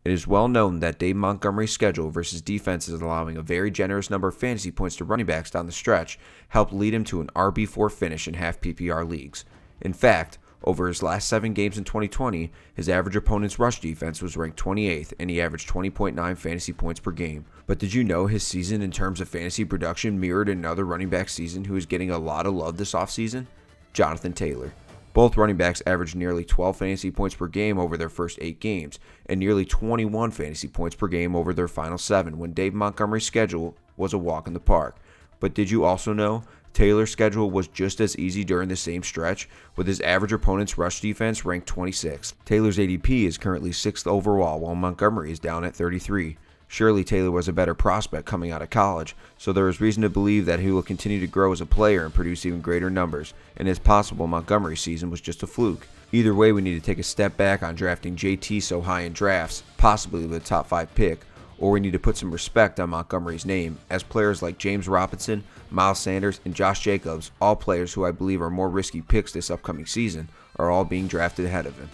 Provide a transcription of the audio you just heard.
It is well known that Dave Montgomery's schedule versus defenses allowing a very generous number of fantasy points to running backs down the stretch helped lead him to an RB4 finish in half PPR leagues. In fact, over his last 7 games in 2020, his average opponent's rush defense was ranked 28th and he averaged 20.9 fantasy points per game. But did you know his season in terms of fantasy production mirrored another running back season who is getting a lot of love this offseason? Jonathan Taylor. Both running backs averaged nearly 12 fantasy points per game over their first 8 games, and nearly 21 fantasy points per game over their final 7 when Dave Montgomery's schedule was a walk in the park. But did you also know Taylor's schedule was just as easy during the same stretch, with his average opponent's rush defense ranked 26th. Taylor's ADP is currently 6th overall, while Montgomery is down at 33. Surely Taylor was a better prospect coming out of college, so there is reason to believe that he will continue to grow as a player and produce even greater numbers, and it's possible Montgomery's season was just a fluke. Either way, we need to take a step back on drafting JT so high in drafts, possibly with a top 5 pick, or we need to put some respect on Montgomery's name, as players like James Robinson, Miles Sanders, and Josh Jacobs, all players who I believe are more risky picks this upcoming season, are all being drafted ahead of him.